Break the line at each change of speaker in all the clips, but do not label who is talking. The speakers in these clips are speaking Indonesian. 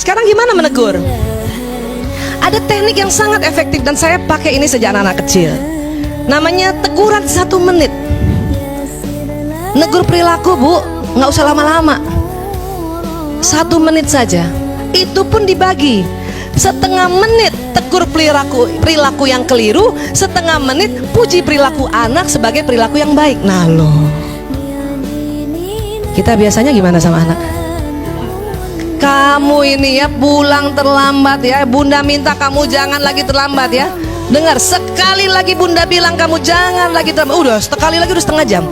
Sekarang gimana menegur? Ada teknik yang sangat efektif dan saya pakai ini sejak anak kecil. Namanya teguran 1 menit. Negur perilaku, Bu, nggak usah lama-lama. 1 menit saja. Itu pun dibagi. Setengah menit tegur perilaku yang keliru, setengah menit puji perilaku anak sebagai perilaku yang baik. Nah loh, kita biasanya gimana sama anak? Kamu ini ya pulang terlambat ya, bunda minta kamu jangan lagi terlambat ya. Dengar, sekali lagi bunda bilang kamu jangan lagi terlambat. Udah sekali lagi udah setengah jam.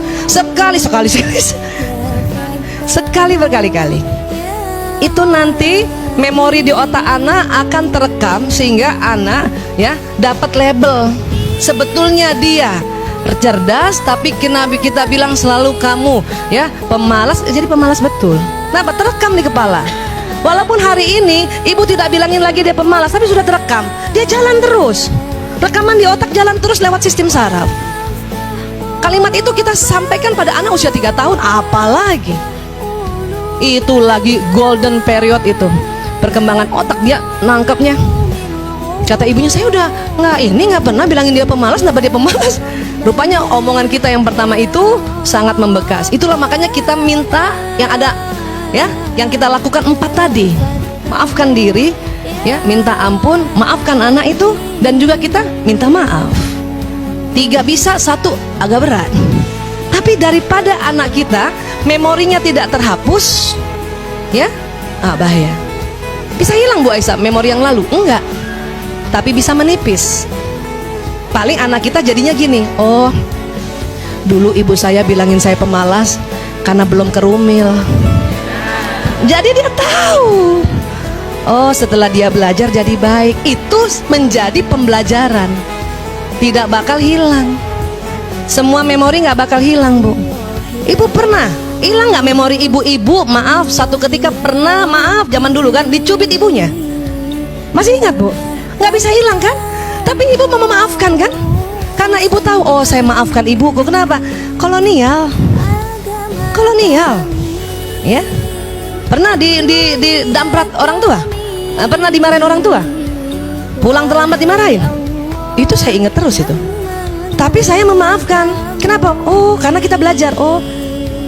Sekali berkali-kali. Itu nanti memori di otak anak akan terekam sehingga anak ya dapat label. Sebetulnya dia cerdas, tapi kita bilang selalu kamu ya pemalas, jadi pemalas betul. Kenapa? Terekam di kepala. Walaupun hari ini ibu tidak bilangin lagi dia pemalas, tapi sudah terekam. Dia jalan terus. Rekaman di otak jalan terus lewat sistem saraf. Kalimat itu kita sampaikan pada anak usia 3 tahun, apalagi itu lagi golden period itu. Perkembangan otak dia nangkepnya. Kata ibunya, saya udah nggak pernah bilangin dia pemalas, kenapa dia pemalas? Rupanya omongan kita yang pertama itu sangat membekas. Itulah makanya kita minta yang ada ya, yang kita lakukan 4 tadi. Maafkan diri ya, minta ampun, maafkan anak itu, dan juga kita minta maaf. 3 bisa, 1 agak berat. Tapi daripada anak kita memorinya tidak terhapus ya, bahaya. Bisa hilang Bu Aisyah memori yang lalu? Enggak, tapi bisa menipis. Paling anak kita jadinya gini, oh dulu ibu saya bilangin saya pemalas karena belum kerumil. Jadi dia tahu, oh setelah dia belajar jadi baik. Itu menjadi pembelajaran, tidak bakal hilang. Semua memori nggak bakal hilang Bu. Ibu pernah hilang nggak memori ibu-ibu? Maaf, satu ketika pernah, maaf, zaman dulu kan dicubit ibunya. Masih ingat Bu? Nggak bisa hilang kan? Tapi ibu mau memaafkan kan? Karena ibu tahu, oh saya maafkan ibuku. Kenapa? Kolonial, ya. Pernah damprat orang tua? Pernah dimarahin orang tua? Pulang terlambat dimarahin? Itu saya ingat terus itu. Tapi saya memaafkan. Kenapa? Oh karena kita belajar. Oh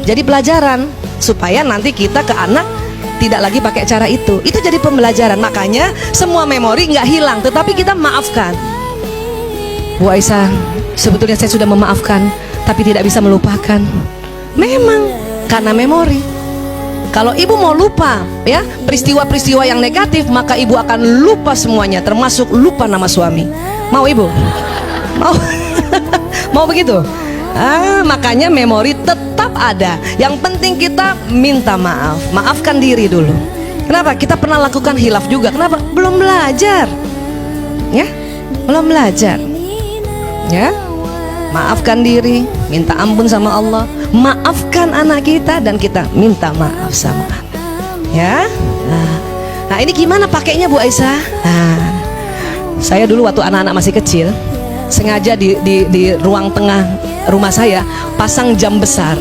jadi pelajaran supaya nanti kita ke anak tidak lagi pakai cara itu. Itu jadi pembelajaran. Makanya semua memori nggak hilang, tetapi kita maafkan. Bu Aisyah, sebetulnya saya sudah memaafkan, tapi tidak bisa melupakan. Memang karena memori. Kalau ibu mau lupa ya peristiwa-peristiwa yang negatif, maka ibu akan lupa semuanya, termasuk lupa nama suami. Mau ibu? Mau? Mau begitu? Makanya memori tetap ada. Yang penting kita minta maaf, maafkan diri dulu. Kenapa? Kita pernah lakukan hilaf juga. Kenapa? Belum belajar. Ya, belum belajar. Ya, maafkan diri, minta ampun sama Allah, maafkan anak kita, dan kita minta maaf sama anak. Ya, nah ini gimana pakainya Bu Aisyah? Saya dulu waktu anak-anak masih kecil, sengaja di ruang tengah rumah saya pasang jam besar.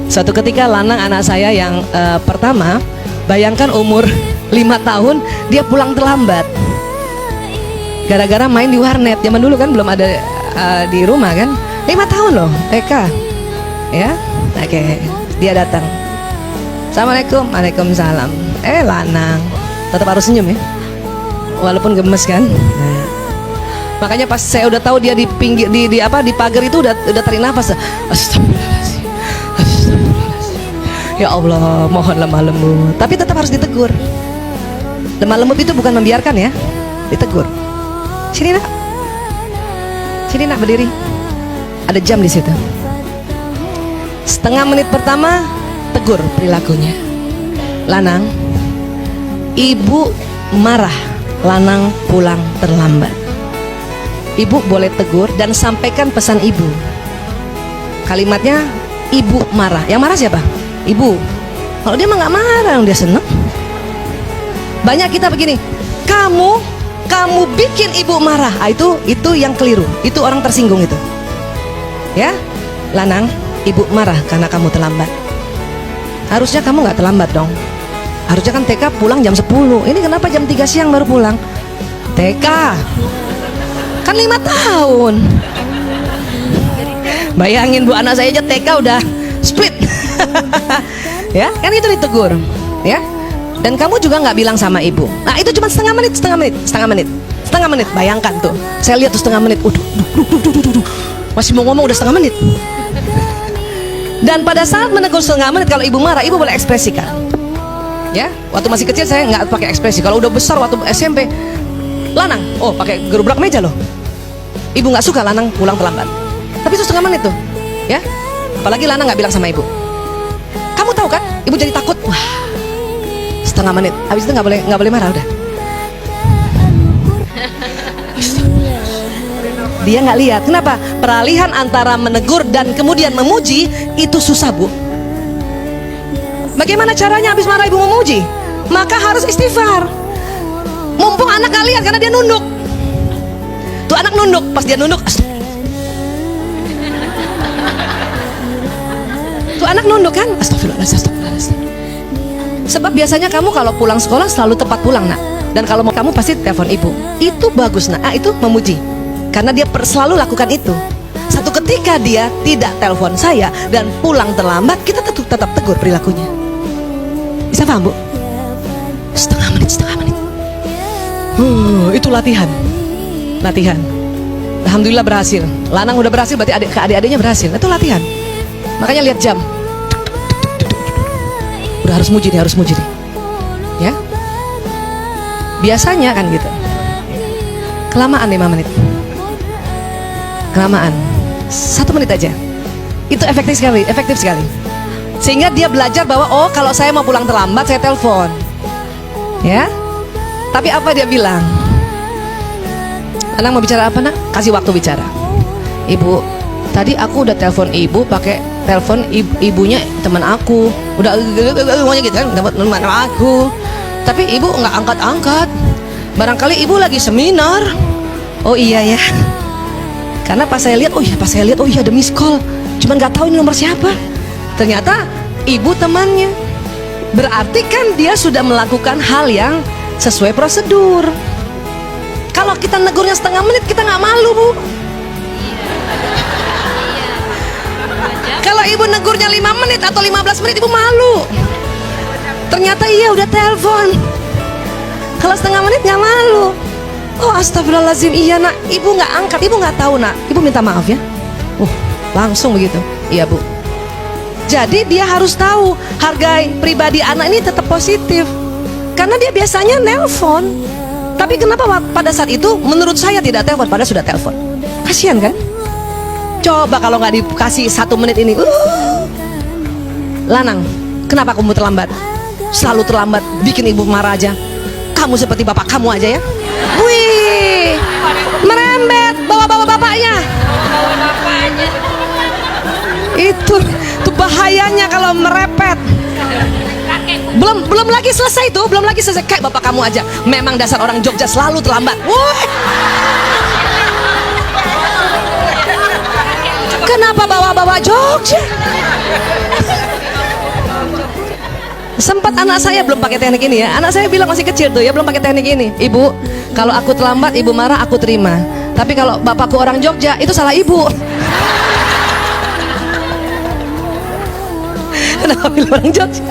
Suatu ketika Lanang anak saya yang pertama, bayangkan umur 5 tahun dia pulang terlambat gara-gara main di warnet. Zaman dulu kan belum ada di rumah kan. 5 tahun loh, Eka ya. Oke, dia datang, Assalamualaikum. Waalaikumsalam. Lanang tetap harus senyum ya, walaupun gemes kan. Makanya pas saya udah tahu dia di pinggir di pagar itu udah tarik nafas. Astagfirullahaladzim, astagfirullahaladzim. Ya Allah, mohon lemah lembut. Tapi tetap harus ditegur. Lemah lembut itu bukan membiarkan ya, ditegur. Sini nak, sini nak, berdiri. Ada jam di situ. Setengah menit pertama tegur perilakunya. Lanang, ibu marah Lanang pulang terlambat. Ibu boleh tegur dan sampaikan pesan ibu. Kalimatnya, ibu marah. Yang marah siapa? Ibu. Kalau dia mah nggak marah, dia seneng. Banyak kita begini, kamu bikin ibu marah. Itu yang keliru. Itu orang tersinggung itu. Ya, Lanang, ibu marah karena kamu terlambat. Harusnya kamu nggak terlambat dong. Harusnya kan TK pulang jam 10. Ini kenapa jam 3 siang baru pulang? TK kan 5 tahun. Bayangin Bu, anak saya aja TK udah split. Ya kan, itu ditegur ya. Dan kamu juga nggak bilang sama ibu. Nah itu cuma setengah menit. Bayangkan tuh, saya lihat tuh setengah menit. Masih mau ngomong udah setengah menit. Dan pada saat menegur setengah menit, kalau ibu marah, ibu boleh ekspresikan. Ya, waktu masih kecil saya nggak pakai ekspresi. Kalau udah besar waktu SMP, Lanang, oh pakai gerubrak meja loh. Ibu nggak suka Lanang pulang terlambat. Tapi itu setengah menit tuh, ya. Apalagi Lanang nggak bilang sama ibu. Kamu tahu kan? Ibu jadi takut. Wah, setengah menit. Habis itu nggak boleh marah udah. Dia nggak lihat. Kenapa? Peralihan antara menegur dan kemudian memuji itu susah, Bu. Bagaimana caranya habis marah ibu memuji? Maka harus istighfar. Mumpung anak gak lihat karena dia nunduk. Tuh anak nunduk, pas dia nunduk, tuh anak nunduk kan? Astagfirullahaladzim. Sebab biasanya kamu kalau pulang sekolah selalu tepat pulang, nak. Dan kalau mau kamu pasti telepon ibu. Itu bagus, nak. Itu memuji. Karena dia selalu lakukan itu. Satu ketika dia tidak telepon saya dan pulang terlambat, kita tetap tegur perilakunya. Bisa paham, Bu? Setengah menit. Itu latihan. Alhamdulillah berhasil. Lanang udah berhasil, berarti adik-adiknya berhasil. Itu latihan. Makanya lihat jam. Udah harus muji nih. Ya. Biasanya kan gitu. Kelamaan 5 menit. Kelamaan. 1 menit aja. Itu efektif sekali. Sehingga dia belajar bahwa oh kalau saya mau pulang terlambat saya telepon. Ya. Tapi apa dia bilang? Anak mau bicara apa, nak? Kasih waktu bicara. Ibu, tadi aku udah telepon ibu pakai telepon ibunya teman aku. Udah ngomongnya gitu kan, teman aku. Tapi ibu nggak angkat. Barangkali ibu lagi seminar. Oh iya ya. Karena pas saya lihat, oh iya ada miss call. Cuman nggak tahu ini nomor siapa. Ternyata ibu temannya. Berarti kan dia sudah melakukan hal yang sesuai prosedur. Kalau kita negurnya setengah menit, kita nggak malu, Bu. Kalau ibu negurnya 5 menit atau 15 menit, ibu malu. Ternyata iya udah telepon. Kalau setengah menit nggak malu. Oh astagfirullahaladzim, iya nak, ibu nggak angkat, ibu nggak tahu nak, ibu minta maaf ya. Langsung begitu. Iya, Bu. Jadi dia harus tahu hargai pribadi anak ini tetap positif. Karena dia biasanya nelpon. Tapi kenapa pada saat itu menurut saya tidak telepon, padahal sudah telepon. Kasihan kan? Coba kalau nggak dikasih 1 menit ini. Lanang, kenapa kamu terlambat? Selalu terlambat, bikin ibu marah aja. Kamu seperti bapak kamu aja ya. Wih, merembet bawa bapaknya. Itu bahayanya kalau merepet. Belum lagi selesai tuh, kayak bapak kamu aja. Memang dasar orang Jogja selalu terlambat. Woi. Kenapa bawa Jogja? Sempat anak saya belum pakai teknik ini ya. Anak saya bilang masih kecil tuh ya, belum pakai teknik ini. Ibu, kalau aku terlambat, ibu marah, aku terima. Tapi kalau bapakku orang Jogja, itu salah ibu. Kenapa pilih orang Jogja?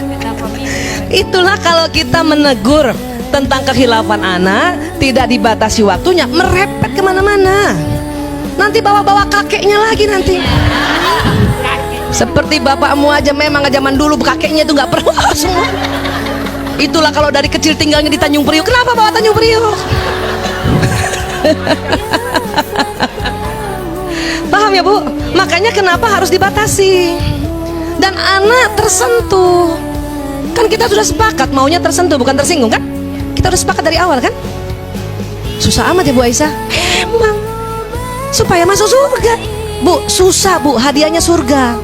Itulah kalau kita menegur tentang kekhilafan anak, tidak dibatasi waktunya, merepet kemana-mana. Nanti bawa-bawa kakeknya lagi nanti. Seperti bapakmu aja, memang zaman dulu kakeknya itu nggak pernah semua. Itulah kalau dari kecil tinggalnya di Tanjung Priok. Kenapa bawa Tanjung Priok? Paham ya, Bu? Makanya kenapa harus dibatasi. Dan anak tersentuh. Kan kita sudah sepakat maunya tersentuh, bukan tersinggung kan? Kita udah sepakat dari awal kan? Susah amat ya Bu Aisyah. Emang supaya masuk surga, Bu, susah Bu, hadiahnya surga.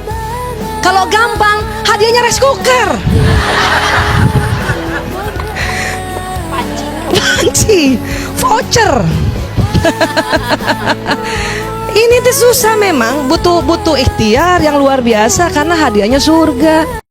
Kalau gampang, hadiahnya rice cooker. Panci, voucher. Ini tuh susah memang, butuh ikhtiar yang luar biasa karena hadiahnya surga.